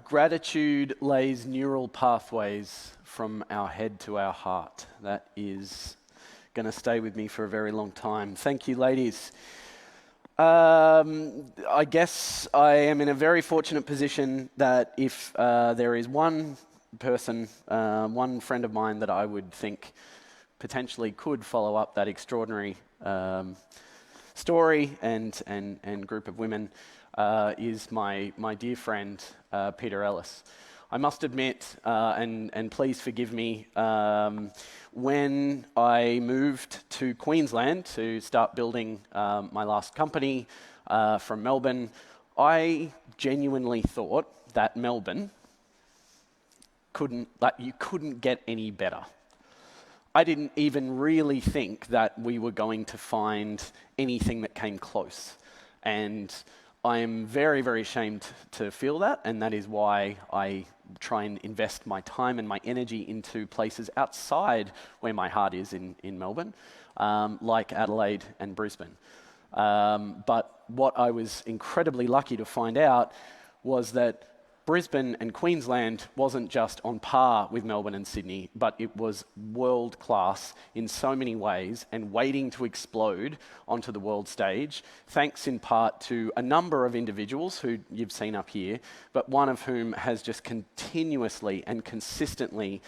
Gratitude lays neural pathways from our head to our heart. That is going to stay with me for a very long time. Thank you, ladies. I guess I am in a very fortunate position that if there is one person, one friend of mine that I would think potentially could follow up that extraordinary story and group of women, is my dear friend, Peta Ellis. I must admit, and please forgive me, when I moved to Queensland to start building my last company from Melbourne, I genuinely thought that Melbourne you couldn't get any better. I didn't even really think that we were going to find anything that came close. And I am very, very ashamed to feel that, and that is why I try and invest my time and my energy into places outside where my heart is in Melbourne, like Adelaide and Brisbane. But what I was incredibly lucky to find out was that Brisbane and Queensland wasn't just on par with Melbourne and Sydney, but it was world class in so many ways and waiting to explode onto the world stage, thanks in part to a number of individuals who you've seen up here, but one of whom has just continuously and consistently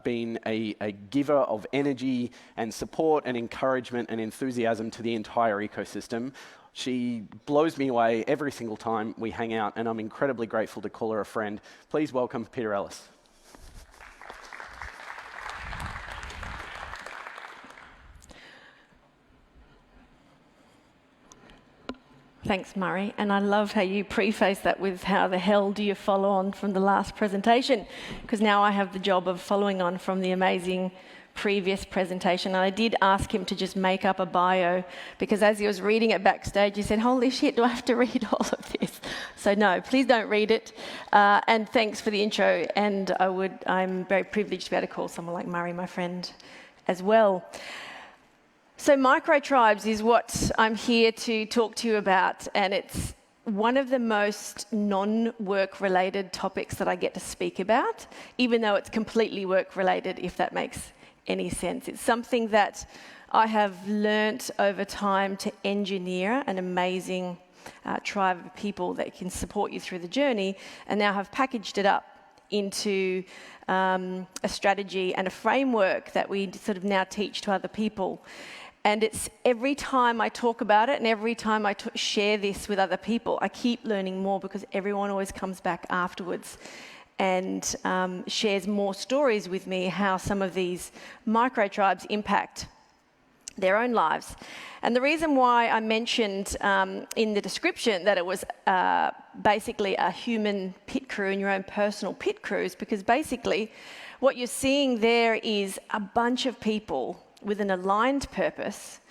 been a giver of energy and support and encouragement and enthusiasm to the entire ecosystem. She blows me away every single time we hang out, and I'm incredibly grateful to call her a friend. Please welcome Peta Ellis. Thanks, Murray. And I love how you preface that with how the hell do you follow on from the last presentation? Because now I have the job of following on from the amazing previous presentation. And I did ask him to just make up a bio, because as he was reading it backstage, he said, holy shit, do I have to read all of this? So no, please don't read it. And thanks for the intro. And I'm very privileged to be able to call someone like Murray my friend as well. So microtribes is what I'm here to talk to you about, and it's one of the most non-work related topics that I get to speak about, even though it's completely work related, if that makes any sense. It's something that I have learnt over time to engineer an amazing tribe of people that can support you through the journey, and now have packaged it up into a strategy and a framework that we sort of now teach to other people. And it's every time I talk about it and every time I share this with other people, I keep learning more, because everyone always comes back afterwards and shares more stories with me how some of these microtribes impact their own lives. And the reason why I mentioned in the description that it was basically a human pit crew and your own personal pit crew is because basically what you're seeing there is a bunch of people with an aligned purpose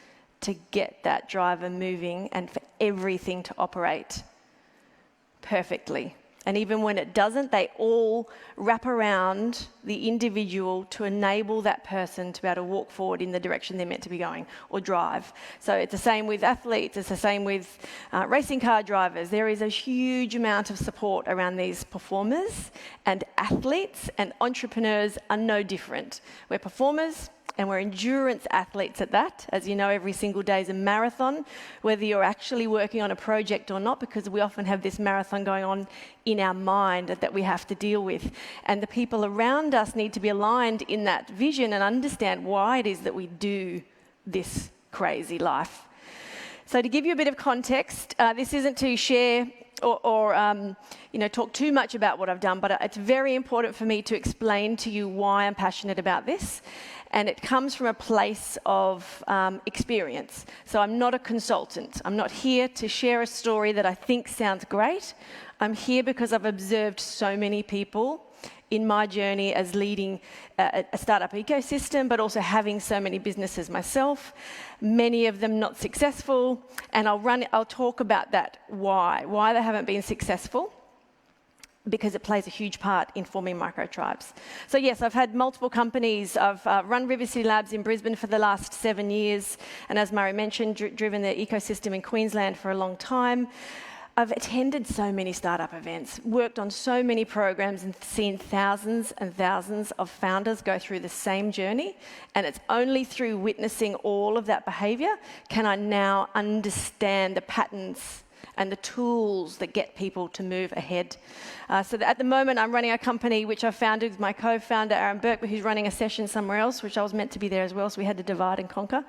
to get that driver moving and for everything to operate perfectly. And even when it doesn't, they all wrap around the individual to enable that person to be able to walk forward in the direction they're meant to be going or drive. So it's the same with athletes, it's the same with racing car drivers. There is a huge amount of support around these performers, and athletes and entrepreneurs are no different. We're performers, and we're endurance athletes at that. As you know, every single day is a marathon, whether you're actually working on a project or not, because we often have this marathon going on in our mind that we have to deal with. And the people around us need to be aligned in that vision and understand why it is that we do this crazy life. So to give you a bit of context, this isn't to share or talk too much about what I've done, but it's very important for me to explain to you why I'm passionate about this. And it comes from a place of experience. So I'm not a consultant. I'm not here to share a story that I think sounds great. I'm here because I've observed so many people in my journey as leading a startup ecosystem, but also having so many businesses myself, many of them not successful. And I'll talk about that, why they haven't been successful. because it plays a huge part in forming microtribes. So yes, I've had multiple companies. I've run River City Labs in Brisbane for the last 7 years, and as Murray mentioned, driven the ecosystem in Queensland for a long time. I've attended so many startup events, worked on so many programs and seen thousands and thousands of founders go through the same journey, and it's only through witnessing all of that behaviour can I now understand the patterns and the tools that get people to move ahead. So at the moment, I'm running a company which I founded with my co-founder, Aaron Burke, who's running a session somewhere else, which I was meant to be there as well, so we had to divide and conquer,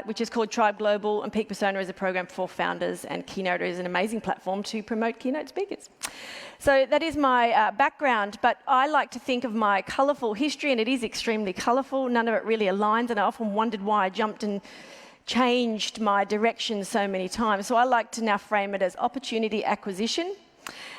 which is called Tribe Global, and Peak Persona is a program for founders, and Keynote is an amazing platform to promote Keynote speakers. So that is my background, but I like to think of my colourful history, and it is extremely colourful. None of it really aligns, and I often wondered why I jumped and changed my direction so many times. So I like to now frame it as opportunity acquisition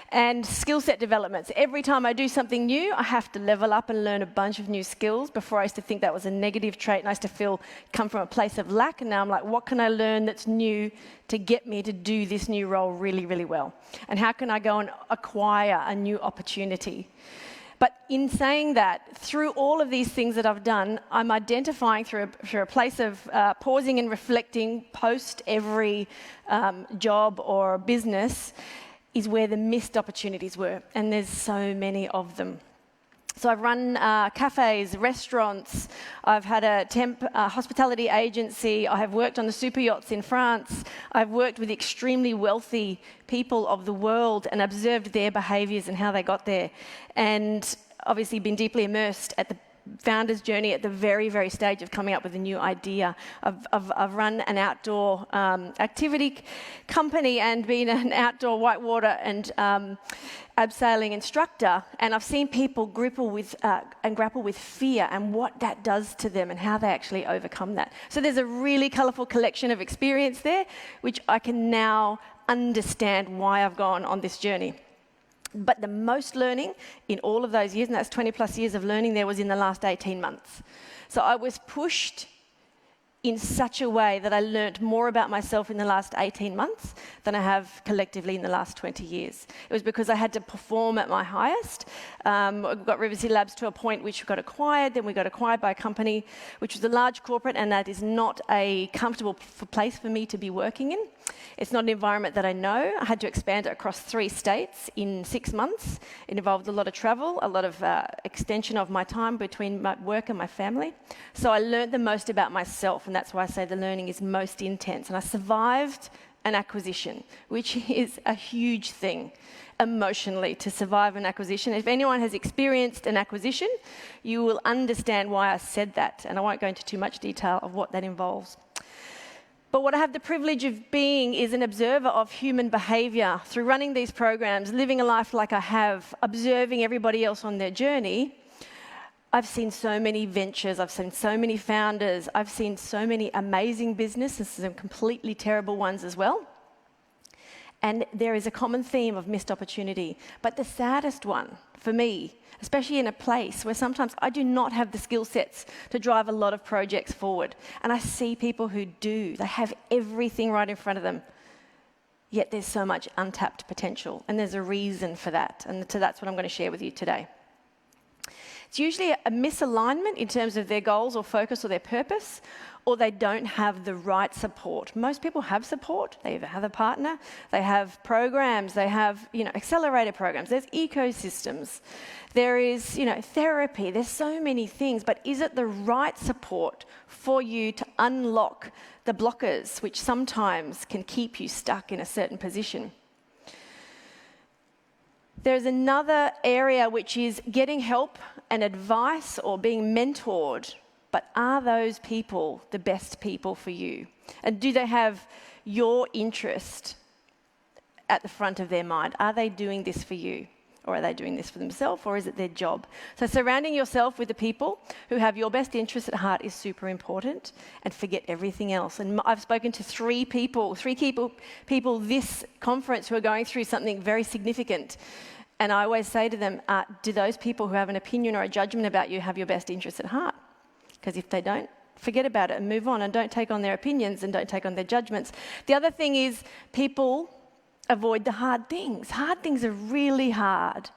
and skill set developments. Every time I do something new, I have to level up and learn a bunch of new skills. Before, I used to think that was a negative trait, and I used to come from a place of lack, and now I'm like, what can I learn that's new to get me to do this new role really, really well? And how can I go and acquire a new opportunity? But in saying that, through all of these things that I've done, I'm identifying through a place of pausing and reflecting post every job or business is where the missed opportunities were. And there's so many of them. So I've run cafes, restaurants, I've had a temp hospitality agency, I have worked on the super yachts in France, I've worked with extremely wealthy people of the world and observed their behaviours and how they got there. And obviously been deeply immersed at the founder's journey at the very, very stage of coming up with a new idea. I've run an outdoor activity company and been an outdoor whitewater and abseiling instructor, and I've seen people grapple with fear and what that does to them and how they actually overcome that. So there's a really colourful collection of experience there, which I can now understand why I've gone on this journey. But the most learning in all of those years, and that's 20 plus years of learning, there was in the last 18 months. So I was pushed in such a way that I learnt more about myself in the last 18 months than I have collectively in the last 20 years. It was because I had to perform at my highest. We got River City Labs to a point which got acquired, then we got acquired by a company which was a large corporate, and that is not a comfortable place for me to be working in. It's not an environment that I know. I had to expand it across 3 states in 6 months. It involved a lot of travel, a lot of extension of my time between my work and my family. So I learned the most about myself, and that's why I say the learning is most intense. And I survived an acquisition, which is a huge thing emotionally, to survive an acquisition. If anyone has experienced an acquisition, you will understand why I said that, and I won't go into too much detail of what that involves. But what I have the privilege of being is an observer of human behaviour. Through running these programs, living a life like I have, observing everybody else on their journey, I've seen so many ventures, I've seen so many founders, I've seen so many amazing businesses, some completely terrible ones as well. And there is a common theme of missed opportunity. But the saddest one for me, especially in a place where sometimes I do not have the skill sets to drive a lot of projects forward. And I see people who do. They have everything right in front of them. Yet there's so much untapped potential. And there's a reason for that. And so that's what I'm going to share with you today. It's usually a misalignment in terms of their goals or focus or their purpose, or they don't have the right support. Most people have support. They either have a partner, they have programs, they have, accelerator programs, there's ecosystems, there is, therapy, there's so many things, but is it the right support for you to unlock the blockers which sometimes can keep you stuck in a certain position? There's another area which is getting help and advice or being mentored, but are those people the best people for you? And do they have your interest at the front of their mind? Are they doing this for you? Or are they doing this for themselves, or is it their job? So surrounding yourself with the people who have your best interest at heart is super important, and forget everything else. And I've spoken to three people this conference who are going through something very significant. And I always say to them, do those people who have an opinion or a judgment about you have your best interest at heart? Because if they don't, forget about it and move on, and don't take on their opinions and don't take on their judgments. The other thing is people avoid the hard things. Hard things are really hard.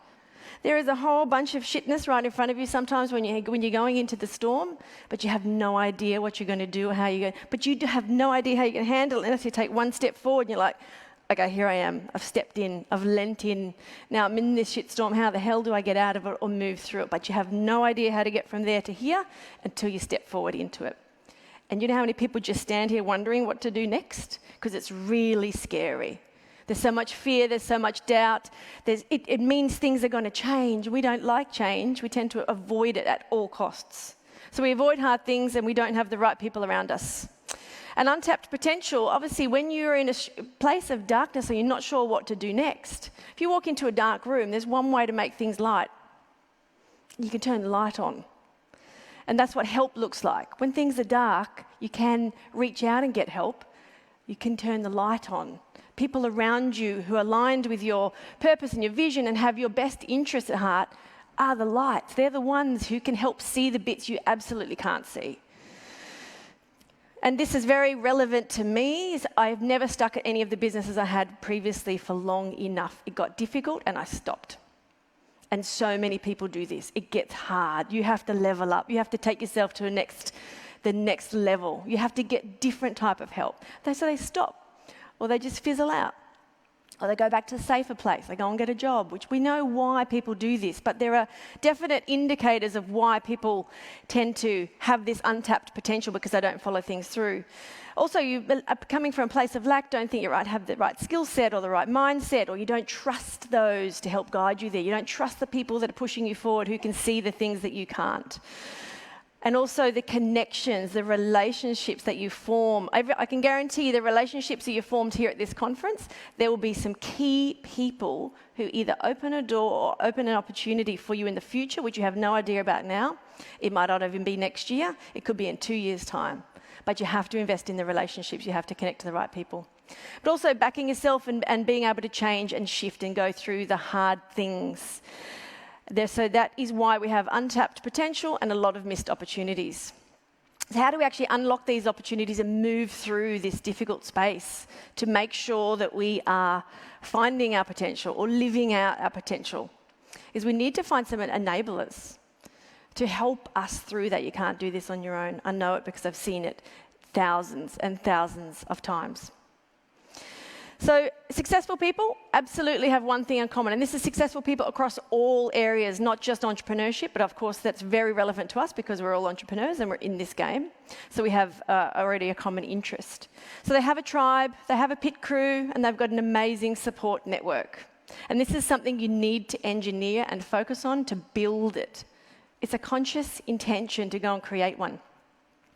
There is a whole bunch of shitness right in front of you sometimes when you're going into the storm, but you have no idea what you're going to do or how you're going. But you have no idea how you're going to handle it unless you take one step forward and you're like, okay, here I am. I've stepped in. I've lent in. Now I'm in this shitstorm. How the hell do I get out of it or move through it? But you have no idea how to get from there to here until you step forward into it. And you know how many people just stand here wondering what to do next? Because it's really scary. There's so much fear, there's so much doubt. It means things are going to change. We don't like change. We tend to avoid it at all costs. So we avoid hard things and we don't have the right people around us. And untapped potential, obviously, when you're in a place of darkness and you're not sure what to do next, if you walk into a dark room, there's one way to make things light. You can turn the light on. And that's what help looks like. When things are dark, you can reach out and get help. You can turn the light on. People around you who are aligned with your purpose and your vision and have your best interests at heart are the lights. They're the ones who can help see the bits you absolutely can't see. And this is very relevant to me. I've never stuck at any of the businesses I had previously for long enough. It got difficult and I stopped. And so many people do this. It gets hard. You have to level up. You have to take yourself to the next level. You have to get different type of help. So they stop. Or they just fizzle out. Or they go back to a safer place. They go and get a job, which we know why people do this. But there are definite indicators of why people tend to have this untapped potential because they don't follow things through. Also, you are coming from a place of lack, don't think you have the right skill set or the right mindset, or you don't trust those to help guide you there. You don't trust the people that are pushing you forward who can see the things that you can't. And also the connections, the relationships that you form. I can guarantee you the relationships that you formed here at this conference, there will be some key people who either open a door or open an opportunity for you in the future, which you have no idea about now. It might not even be next year. It could be in 2 years' time. But you have to invest in the relationships. You have to connect to the right people. But also backing yourself and being able to change and shift and go through the hard things. So that is why we have untapped potential and a lot of missed opportunities. So how do we actually unlock these opportunities and move through this difficult space to make sure that we are finding our potential or living out our potential? Is we need to find some enablers to help us through that. You can't do this on your own. I know it because I've seen it thousands and thousands of times. So successful people absolutely have one thing in common, and this is successful people across all areas, not just entrepreneurship, but of course that's very relevant to us because we're all entrepreneurs and we're in this game. So we have already a common interest. So they have a tribe, they have a pit crew, and they've got an amazing support network. And this is something you need to engineer and focus on to build it. It's a conscious intention to go and create one.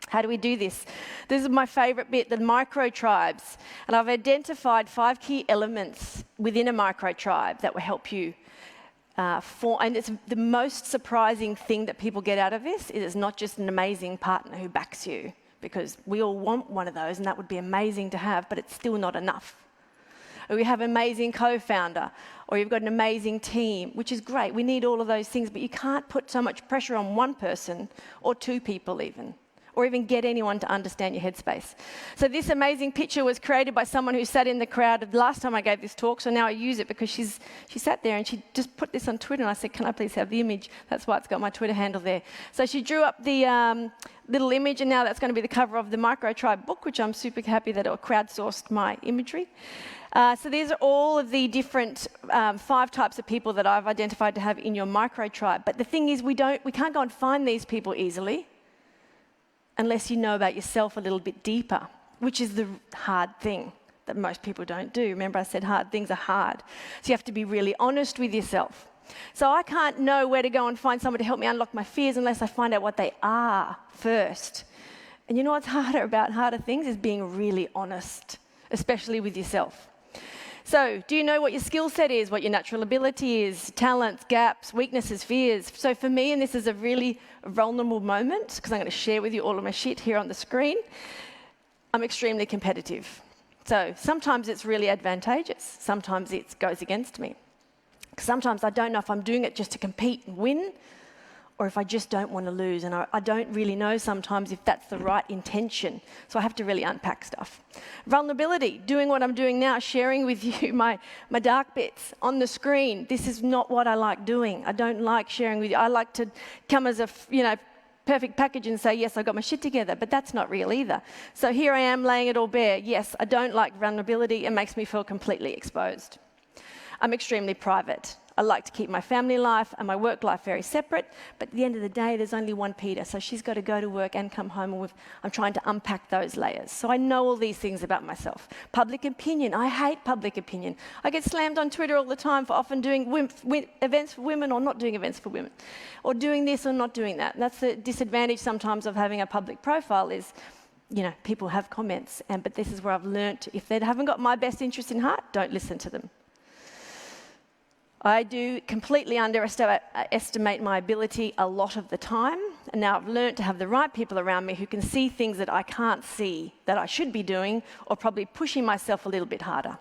How do we do this? This is my favourite bit, the microtribes. And I've identified 5 key elements within a microtribe that will help you form. And it's the most surprising thing that people get out of this is it's not just an amazing partner who backs you, because we all want one of those and that would be amazing to have, but it's still not enough. Or we have an amazing co-founder, or you've got an amazing team, which is great. We need all of those things, but you can't put so much pressure on one person or 2 people even, or even get anyone to understand your headspace. So this amazing picture was created by someone who sat in the crowd the last time I gave this talk, so now I use it because she sat there and she just put this on Twitter, and I said, can I please have the image? That's why it's got my Twitter handle there. So she drew up the little image, and now that's going to be the cover of the Microtribe book, which I'm super happy that it crowdsourced my imagery. So these are all of the different 5 types of people that I've identified to have in your microtribe. But the thing is, we can't go and find these people easily unless you know about yourself a little bit deeper, which is the hard thing that most people don't do. Remember I said hard things are hard. So you have to be really honest with yourself. So I can't know where to go and find someone to help me unlock my fears unless I find out what they are first. And you know what's harder things is being really honest, especially with yourself. So do you know what your skill set is, what your natural ability is, talents, gaps, weaknesses, fears? So for me, and this is a really vulnerable moment, because I'm going to share with you all of my shit here on the screen, I'm extremely competitive. So sometimes it's really advantageous. Sometimes it goes against me. Sometimes I don't know if I'm doing it just to compete and win, or if I just don't want to lose, and I don't really know sometimes if that's the right intention. So I have to really unpack stuff. Vulnerability, doing what I'm doing now, sharing with you my dark bits on the screen. This is not what I like doing. I don't like sharing with you. I like to come as a, perfect package and say, yes, I got my shit together, but that's not real either. So here I am laying it all bare. Yes, I don't like vulnerability. It makes me feel completely exposed. I'm extremely private. I like to keep my family life and my work life very separate, but at the end of the day, there's only one Peta, so she's got to go to work and come home, and I'm trying to unpack those layers. So I know all these things about myself. Public opinion, I hate public opinion. I get slammed on Twitter all the time for often doing events for women or not doing events for women, or doing this or not doing that. And that's the disadvantage sometimes of having a public profile is, people have comments, but this is where I've learnt, if they haven't got my best interest in heart, don't listen to them. I do completely underestimate my ability a lot of the time, and now I've learned to have the right people around me who can see things that I can't see that I should be doing, or probably pushing myself a little bit harder.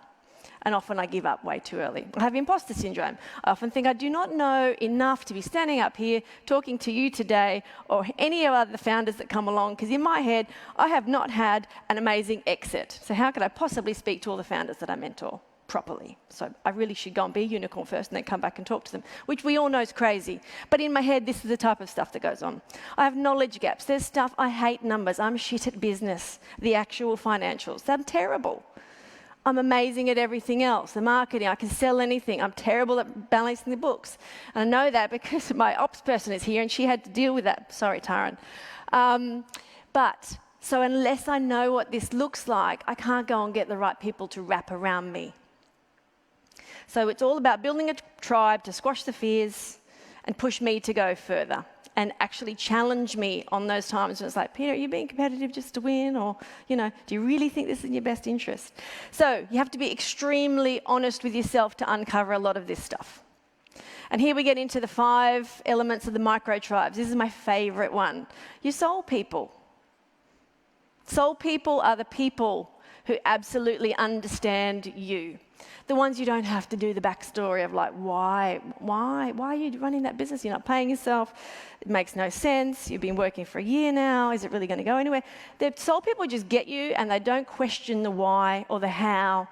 And often I give up way too early. I have imposter syndrome. I often think I do not know enough to be standing up here talking to you today or any of the founders that come along, because in my head, I have not had an amazing exit. So how could I possibly speak to all the founders that I mentor properly? So I really should go and be a unicorn first and then come back and talk to them, which we all know is crazy. But in my head, this is the type of stuff that goes on. I have knowledge gaps. There's stuff, I hate numbers. I'm shit at business, the actual financials. I'm terrible. I'm amazing at everything else. The marketing, I can sell anything. I'm terrible at balancing the books. And I know that because my ops person is here and she had to deal with that. Sorry, Taran. So unless I know what this looks like, I can't go and get the right people to wrap around me. So it's all about building a tribe to squash the fears and push me to go further and actually challenge me on those times when it's like, Peta, are you being competitive just to win? Or, do you really think this is in your best interest? So you have to be extremely honest with yourself to uncover a lot of this stuff. And here we get into the 5 elements of the microtribes. This is my favorite one. Your soul people. Soul people are the people who absolutely understand you. The ones you don't have to do the backstory of like, why are you running that business? You're not paying yourself. It makes no sense. You've been working for a year now. Is it really going to go anywhere? The soul people just get you and they don't question the why or the how.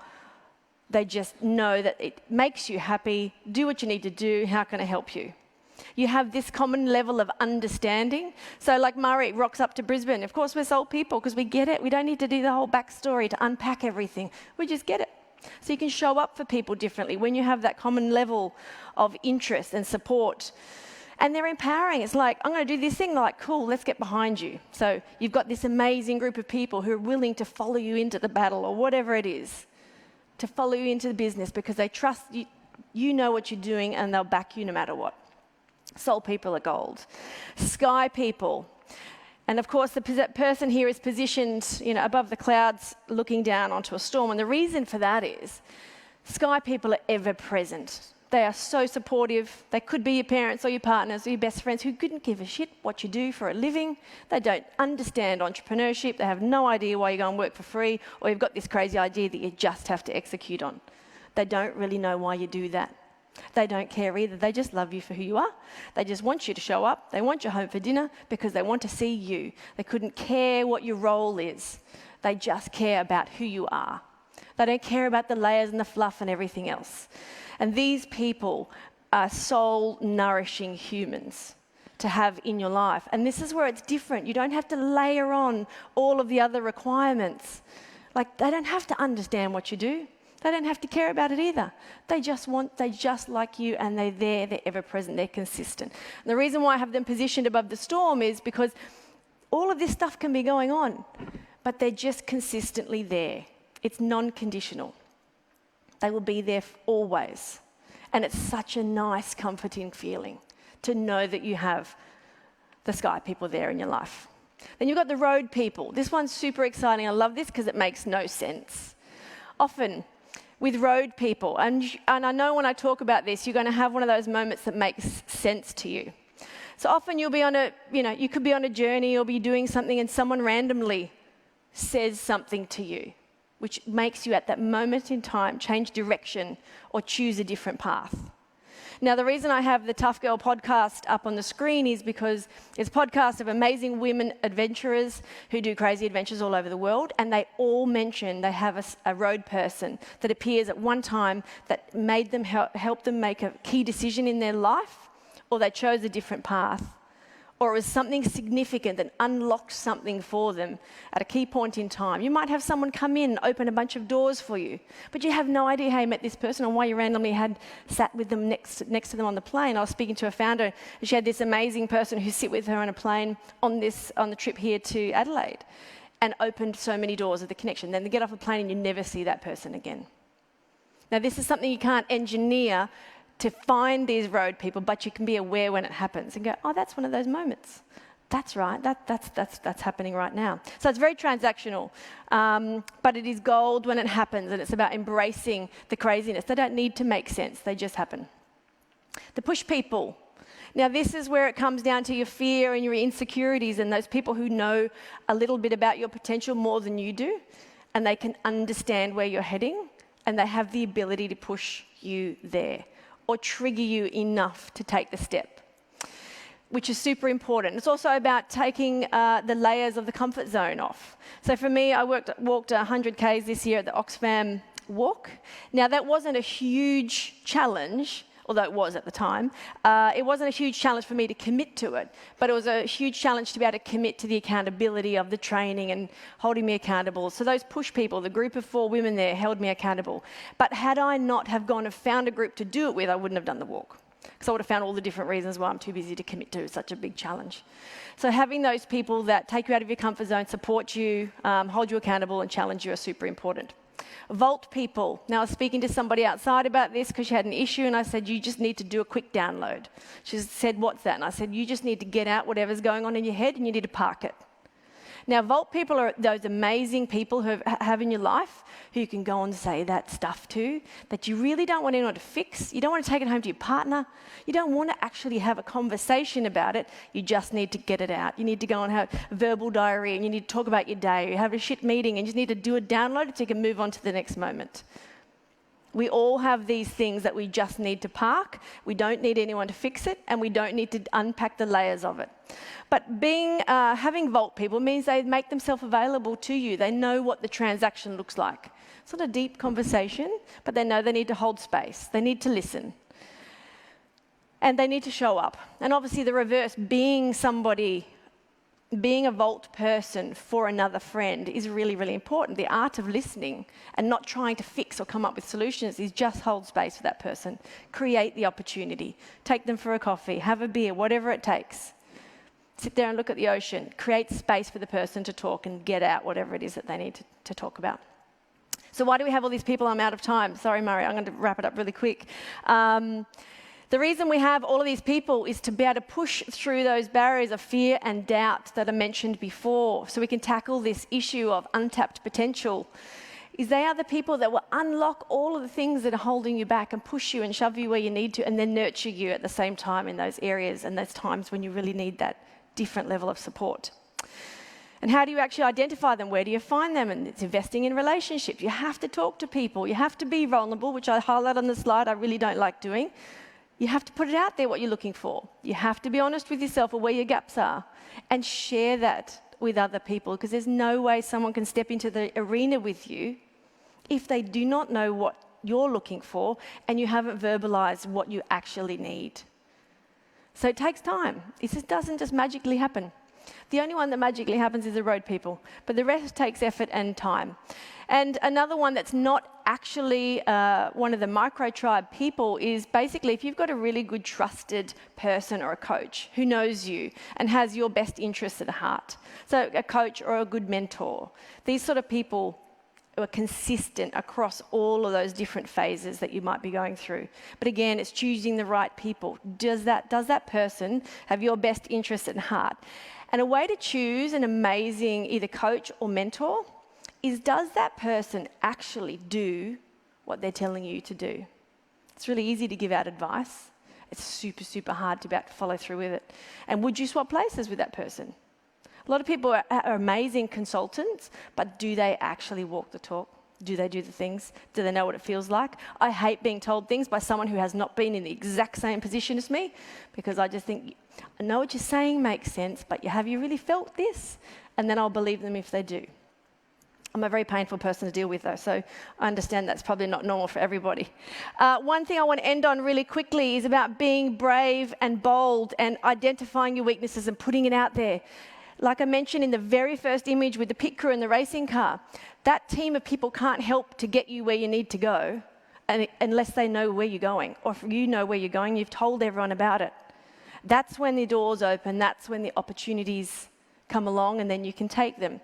They just know that it makes you happy. Do what you need to do. How can I help you? You have this common level of understanding. So like Murray rocks up to Brisbane. Of course, we're soul people because we get it. We don't need to do the whole backstory to unpack everything. We just get it. So you can show up for people differently when you have that common level of interest and support. And they're empowering. It's like, I'm going to do this thing. They're like, cool, let's get behind you. So you've got this amazing group of people who are willing to follow you into the battle or whatever it is, to follow you into the business because they trust you, you know what you're doing and they'll back you no matter what. Soul people are gold. Sky people. And of course, the person here is positioned, above the clouds, looking down onto a storm. And the reason for that is, sky people are ever present. They are so supportive. They could be your parents or your partners or your best friends who couldn't give a shit what you do for a living. They don't understand entrepreneurship. They have no idea why you go and work for free, or you've got this crazy idea that you just have to execute on. They don't really know why you do that. They don't care either. They just love you for who you are. They just want you to show up. They want you home for dinner because they want to see you. They couldn't care what your role is. They just care about who you are. They don't care about the layers and the fluff and everything else. And these people are soul-nourishing humans to have in your life. And this is where it's different. You don't have to layer on all of the other requirements. Like, they don't have to understand what you do. They don't have to care about it either. They just like you, and they're ever present, they're consistent. And the reason why I have them positioned above the storm is because all of this stuff can be going on, but they're just consistently there. It's non-conditional. They will be there always. And it's such a nice, comforting feeling to know that you have the sky people there in your life. Then you've got the road people. This one's super exciting. I love this because it makes no sense. Often, with road people, and I know when I talk about this, you're going to have one of those moments that makes sense to you. So often you'll be you could be on a journey or be doing something and someone randomly says something to you, which makes you at that moment in time change direction or choose a different path. Now, the reason I have the Tough Girl podcast up on the screen is because it's a podcast of amazing women adventurers who do crazy adventures all over the world, and they all mention they have a road person that appears at one time that made them help them make a key decision in their life, or they chose a different path, or it was something significant that unlocked something for them at a key point in time. You might have someone come in and open a bunch of doors for you, but you have no idea how you met this person and why you randomly had sat with them next to them on the plane. I was speaking to a founder, and she had this amazing person who sit with her on a plane on the trip here to Adelaide, and opened so many doors of the connection. Then they get off a plane and you never see that person again. Now, this is something you can't engineer to find these road people, but you can be aware when it happens and go, oh, that's one of those moments. That's right, that's happening right now. So it's very transactional, but it is gold when it happens, and it's about embracing the craziness. They don't need to make sense, they just happen. The push people. Now, this is where it comes down to your fear and your insecurities, and those people who know a little bit about your potential more than you do, and they can understand where you're heading, and they have the ability to push you there, or trigger you enough to take the step, which is super important. It's also about taking the layers of the comfort zone off. So for me, I walked 100 Ks this year at the Oxfam walk. Now, that wasn't a huge challenge, although it was at the time. It wasn't a huge challenge for me to commit to it, but it was a huge challenge to be able to commit to the accountability of the training and holding me accountable. So those push people, the group of 4 women there, held me accountable. But had I not have gone and found a group to do it with, I wouldn't have done the walk, because I would have found all the different reasons why I'm too busy to commit to such a big challenge. So having those people that take you out of your comfort zone, support you, hold you accountable and challenge you are super important. Vault people. Now, I was speaking to somebody outside about this because she had an issue, and I said, you just need to do a quick download. She said, what's that? And I said, you just need to get out whatever's going on in your head and you need to park it. Now, vault people are those amazing people who have in your life who you can go and say that stuff to, that you really don't want anyone to fix. You don't want to take it home to your partner. You don't want to actually have a conversation about it. You just need to get it out. You need to go and have a verbal diary, and you need to talk about your day. You have a shit meeting, and you just need to do a download so you can move on to the next moment. We all have these things that we just need to park. We don't need anyone to fix it, and we don't need to unpack the layers of it. But having vault people means they make themselves available to you. They know what the transaction looks like. It's not a deep conversation, but they know they need to hold space. They need to listen. And they need to show up. And obviously the reverse, being a vault person for another friend is really, really important. The art of listening and not trying to fix or come up with solutions is just hold space for that person. Create the opportunity. Take them for a coffee, have a beer, whatever it takes. Sit there and look at the ocean. Create space for the person to talk and get out whatever it is that they need to talk about. So why do we have all these people? I'm out of time. Sorry, Murray, I'm going to wrap it up really quick. The reason we have all of these people is to be able to push through those barriers of fear and doubt that I mentioned before, so we can tackle this issue of untapped potential. They are the people that will unlock all of the things that are holding you back and push you and shove you where you need to, and then nurture you at the same time in those areas and those times when you really need that different level of support. And how do you actually identify them? Where do you find them? And it's investing in relationships. You have to talk to people. You have to be vulnerable, which I highlight on the slide. I really don't like doing. You have to put it out there what you're looking for. You have to be honest with yourself or where your gaps are and share that with other people, because there's no way someone can step into the arena with you if they do not know what you're looking for and you haven't verbalized what you actually need. So it takes time. It just doesn't just magically happen. The only one that magically happens is the road people, but the rest takes effort and time. And another one that's not actually one of the Microtribe people is basically if you've got a really good trusted person or a coach who knows you and has your best interests at heart. So a coach or a good mentor. These sort of people are consistent across all of those different phases that you might be going through. But again, it's choosing the right people. Does that person have your best interests at heart? And a way to choose an amazing either coach or mentor is, does that person actually do what they're telling you to do? It's really easy to give out advice. It's super, super hard to be able to follow through with it. And would you swap places with that person? A lot of people are amazing consultants, but do they actually walk the talk? Do they do the things? Do they know what it feels like? I hate being told things by someone who has not been in the exact same position as me, because I just think, I know what you're saying makes sense, but have you really felt this? And then I'll believe them if they do. I'm a very painful person to deal with, though, so I understand that's probably not normal for everybody. One thing I want to end on really quickly is about being brave and bold and identifying your weaknesses and putting it out there. Like I mentioned in the very first image with the pit crew and the racing car, that team of people can't help to get you where you need to go unless they know where you're going. Or if you know where you're going, you've told everyone about it. That's when the doors open, that's when the opportunities come along, and then you can take them.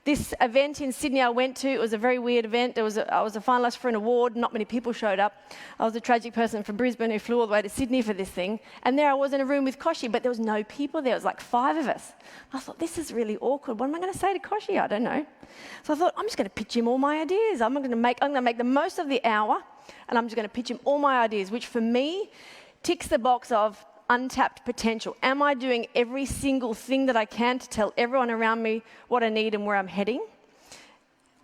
This event in Sydney I went to, it was a very weird event. I was a finalist for an award, not many people showed up. I was a tragic person from Brisbane who flew all the way to Sydney for this thing. And there I was in a room with Koshi, but there was no people there. It was like 5 of us. I thought, this is really awkward. What am I going to say to Koshi? I don't know. So I thought, I'm just going to pitch him all my ideas. I'm going to make the most of the hour, and I'm just going to pitch him all my ideas, which for me ticks the box of untapped potential. Am I doing every single thing that I can to tell everyone around me what I need and where I'm heading?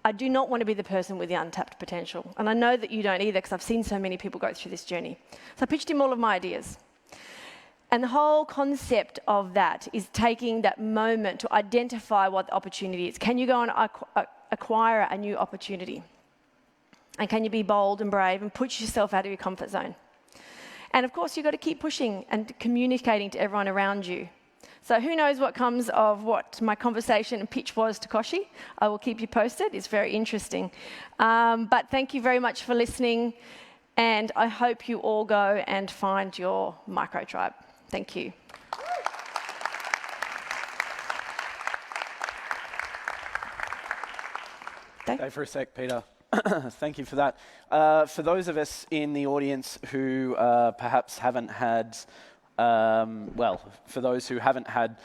I do not want to be the person with the untapped potential. And I know that you don't either, because I've seen so many people go through this journey. So I pitched him all of my ideas. And the whole concept of that is taking that moment to identify what the opportunity is. Can you go and acquire a new opportunity? And can you be bold and brave and push yourself out of your comfort zone? And of course, you've got to keep pushing and communicating to everyone around you. So who knows what comes of what my conversation and pitch was to Koshi. I will keep you posted. It's very interesting. But thank you very much for listening. And I hope you all go and find your microtribe. Thank you. Stay for a sec, Peter. Thank you for that. For those of us in the audience who perhaps haven't had, for those who haven't had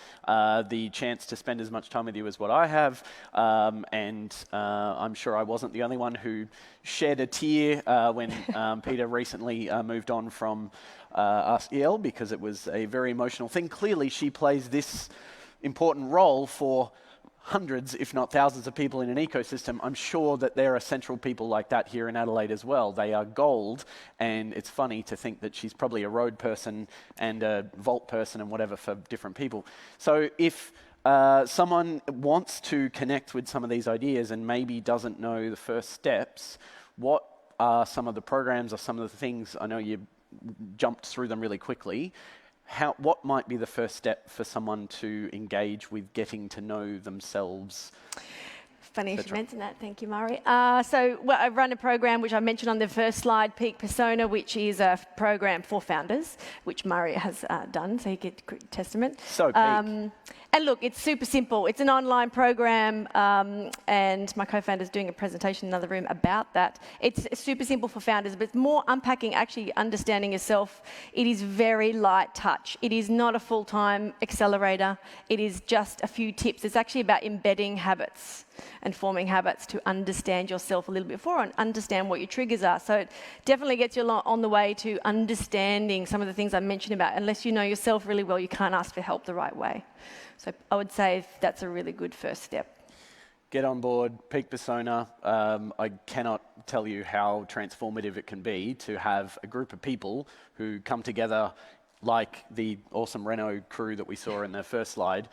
the chance to spend as much time with you as what I have, and I'm sure I wasn't the only one who shed a tear when Peter recently moved on from Ask EL, because it was a very emotional thing. Clearly, she plays this important role for hundreds, if not thousands of people in an ecosystem. I'm sure that there are central people like that here in Adelaide as well. They are gold, and it's funny to think that she's probably a road person and a vault person and whatever for different people. So if someone wants to connect with some of these ideas and maybe doesn't know the first steps, what are some of the programs or some of the things? I know you jumped through them really quickly. What might be the first step for someone to engage with getting to know themselves? Funny you should mention that. Thank you, Mari. I run a program which I mentioned on the first slide, Peak Persona, which is a program for founders, which Mari has done, so you get testament. So Peak. And look, it's super simple. It's an online program, and my co-founder's doing a presentation in another room about that. It's super simple for founders, but it's more unpacking, actually understanding yourself. It is very light touch. It is not a full-time accelerator. It is just a few tips. It's actually about embedding habits and forming habits to understand yourself a little bit more and understand what your triggers are. So it definitely gets you on the way to understanding some of the things I mentioned about. Unless you know yourself really well, you can't ask for help the right way. So I would say that's a really good first step. Get on board, Peak Persona. I cannot tell you how transformative it can be to have a group of people who come together like the awesome Renault crew that we saw in the first slide,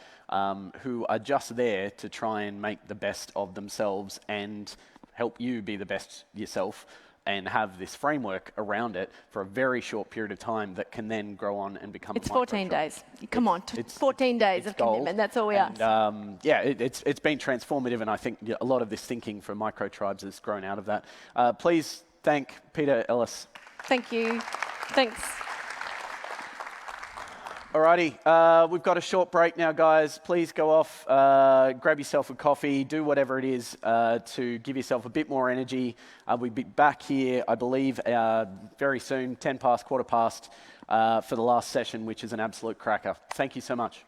who are just there to try and make the best of themselves and help you be the best yourself, and have this framework around it for a very short period of time that can then grow on and become It's 14 days. Come on, it's 14 days of gold. Commitment. That's all we ask. It's been transformative, and I think a lot of this thinking for microtribes has grown out of that. Please thank Peta Ellis. Thank you. Thanks. Alrighty, we've got a short break now, guys. Please go off, grab yourself a coffee, do whatever it is to give yourself a bit more energy. We'll be back here, I believe, very soon, 10 past, quarter past, for the last session, which is an absolute cracker. Thank you so much.